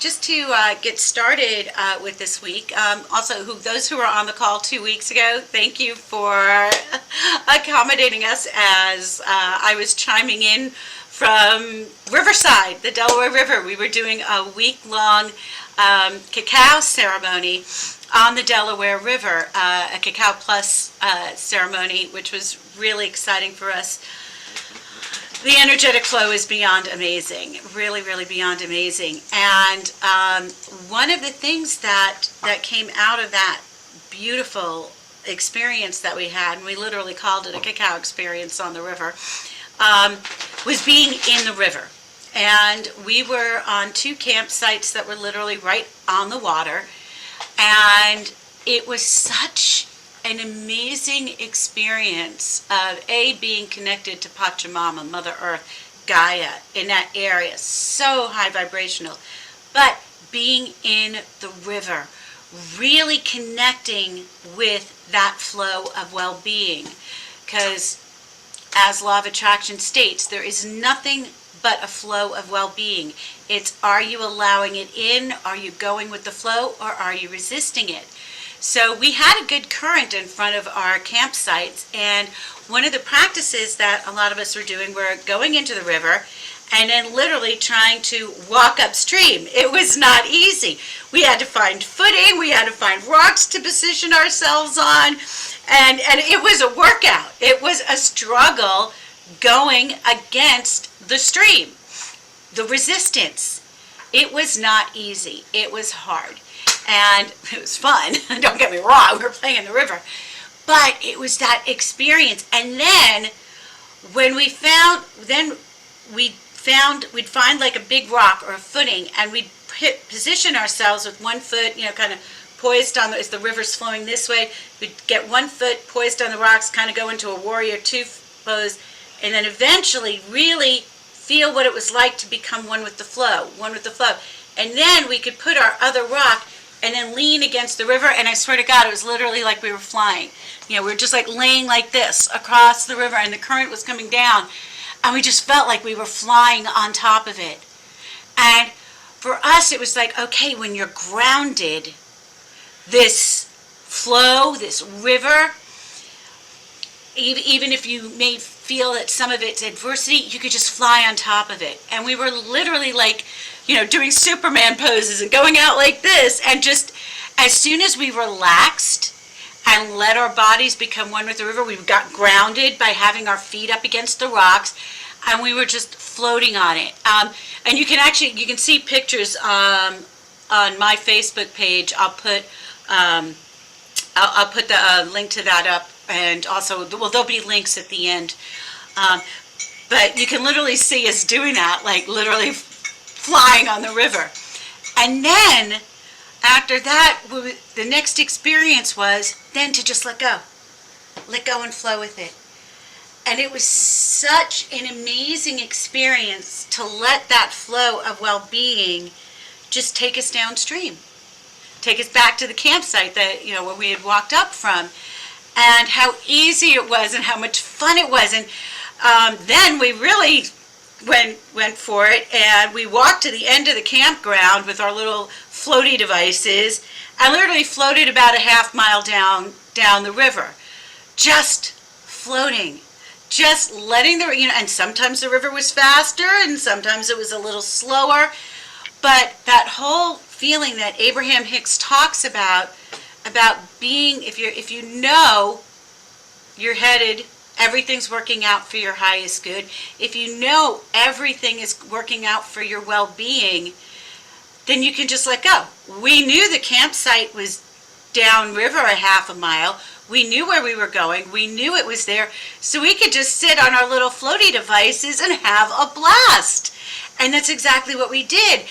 just to get started with this week, also those who were on the call 2 weeks ago, thank you for accommodating us as I was chiming in from Riverside, the Delaware River. We were doing a week-long cacao ceremony on the Delaware River, a Cacao Plus ceremony, which was really exciting for us. The energetic flow is beyond amazing, really, really beyond amazing. And one of the things that came out of that beautiful experience that we had, and we literally called it a cacao experience on the river, was being in the river. And we were on 2 campsites that were literally right on the water. And it was such an amazing experience of being connected to Pachamama, Mother Earth, Gaia, in that area, so high vibrational, but being in the river, really connecting with that flow of well-being, because as Law of Attraction states, there is nothing but a flow of well-being. It's, are you allowing it in, are you going with the flow, or are you resisting it? So we had a good current in front of our campsites, and one of the practices that a lot of us were doing were going into the river and then literally trying to walk upstream. It was not easy. We had to find footing, we had to find rocks to position ourselves on, and it was a workout. It was a struggle going against the stream, the resistance. It was not easy. It was hard. And it was fun, don't get me wrong, we were playing in the river, but it was that experience. And then when we'd find like a big rock or a footing, and we'd position ourselves with one foot, kind of poised on as the river's flowing this way. We'd get one foot poised on the rocks, kind of go into a warrior 2 pose, and then eventually really feel what it was like to become one with the flow. And then we could put our other rock and then lean against the river, and I swear to God, it was literally like we were flying. We were just like laying like this across the river, and the current was coming down, and we just felt like we were flying on top of it. And for us, it was like, okay, when you're grounded, this flow, this river, even if you may feel that some of it's adversity, you could just fly on top of it. And we were literally like, doing Superman poses and going out like this, and just as soon as we relaxed and let our bodies become one with the river, we got grounded by having our feet up against the rocks, and we were just floating on it. And you can see pictures on my Facebook page. I'll put the link to that up, and also, there'll be links at the end. But you can literally see us doing that, like literally flying on the river. And then after that, the next experience was then to just let go and flow with it. And it was such an amazing experience to let that flow of well-being just take us downstream, take us back to the campsite that where we had walked up from, and how easy it was and how much fun it was. And then we really went for it, and we walked to the end of the campground with our little floaty devices and literally floated about a half-mile down the river, just floating, just letting the and sometimes the river was faster and sometimes it was a little slower, but that whole feeling that Abraham Hicks talks about being, if you know you're headed, everything's working out for your highest good, if you know everything is working out for your well-being, then you can just let go. We knew the campsite was downriver a half a mile. We knew where we were going. We knew it was there. So we could just sit on our little floaty devices and have a blast. And that's exactly what we did.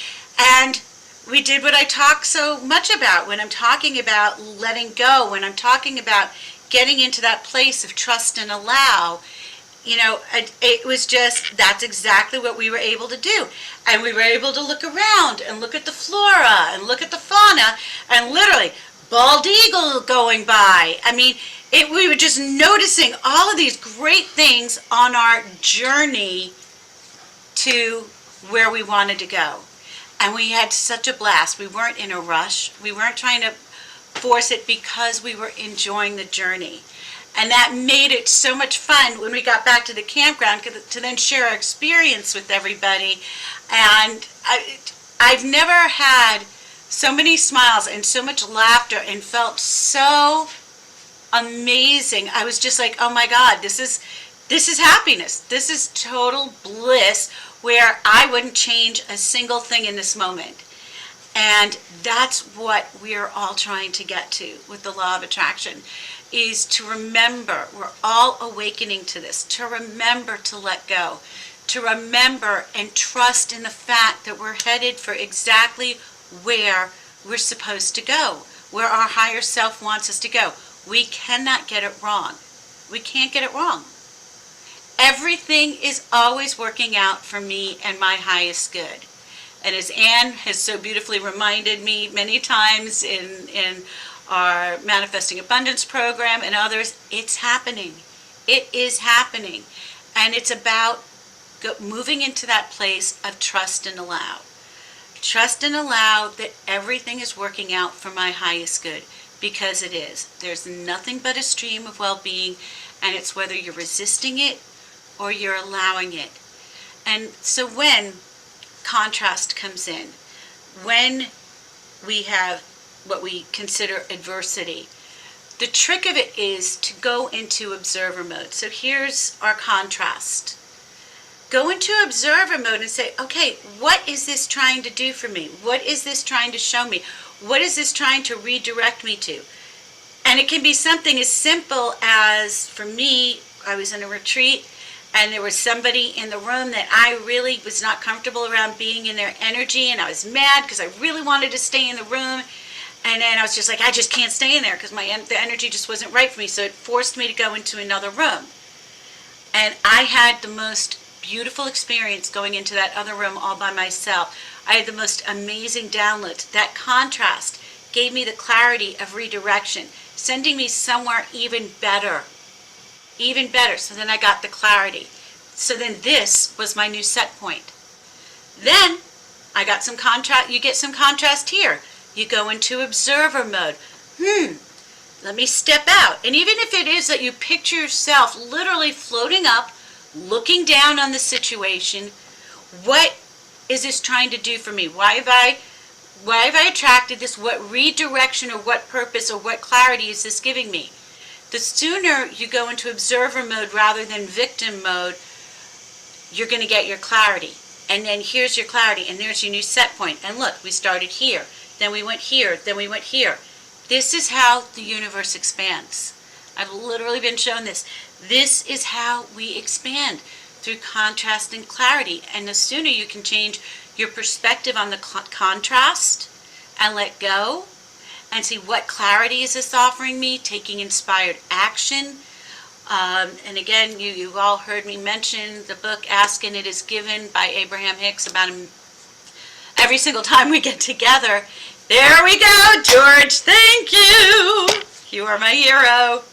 And we did what I talk so much about when I'm talking about letting go, when I'm talking about getting into that place of trust and allow. It was just, that's exactly what we were able to do. And we were able to look around and look at the flora and look at the fauna, and literally bald eagle going by. I mean, we were just noticing all of these great things on our journey to where we wanted to go. And we had such a blast. We weren't in a rush. We weren't trying to force it because we were enjoying the journey. And that made it so much fun when we got back to the campground to then share our experience with everybody. And I've never had so many smiles and so much laughter and felt so amazing. I was just like, oh my God, this is happiness. This is total bliss where I wouldn't change a single thing in this moment. And that's what we're all trying to get to with the law of attraction, is to remember, we're all awakening to this, to remember to let go, to remember and trust in the fact that we're headed for exactly where we're supposed to go, where our higher self wants us to go. We cannot get it wrong. We can't get it wrong. Everything is always working out for me and my highest good. And as Anne has so beautifully reminded me many times in our Manifesting Abundance program and others, it's happening. It is happening. And it's about moving into that place of trust and allow. Trust and allow that everything is working out for my highest good, because it is. There's nothing but a stream of well-being, and it's whether you're resisting it or you're allowing it. And so when contrast comes in, when we have what we consider adversity, the trick of it is to go into observer mode. So here's our contrast. Go into observer mode and say, okay, what is this trying to do for me? What is this trying to show me? What is this trying to redirect me to? And it can be something as simple as, for me, I was in a retreat and there was somebody in the room that I really was not comfortable around being in their energy, and I was mad because I really wanted to stay in the room. And then I was just like, I just can't stay in there because the energy just wasn't right for me. So it forced me to go into another room. And I had the most beautiful experience going into that other room all by myself. I had the most amazing downloads. That contrast gave me the clarity of redirection, sending me somewhere even better. Even better. So then I got the clarity. So then this was my new set point. Then I got some contrast. You get some contrast here. You go into observer mode. Let me step out. And even if it is that you picture yourself literally floating up, looking down on the situation, what is this trying to do for me? Why have I attracted this? What redirection or what purpose or what clarity is this giving me? The sooner you go into observer mode rather than victim mode, you're going to get your clarity. And then here's your clarity, and there's your new set point. And look, we started here, then we went here, then we went here. This is how the universe expands. I've literally been shown this. This is how we expand, through contrast and clarity. And the sooner you can change your perspective on the contrast and let go and see what clarity is this offering me, taking inspired action. And again, you've all heard me mention the book Ask and It Is Given by Abraham Hicks about him every single time we get together. There we go, George. Thank you. You are my hero.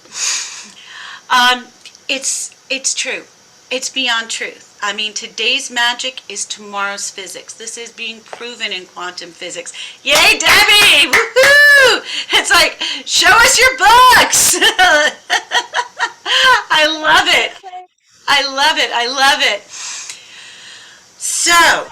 It's true. It's beyond truth. I mean, today's magic is tomorrow's physics. This is being proven in quantum physics. Yay, Debbie! Woohoo! It's like, show us your books! I love it. I love it. I love it. So,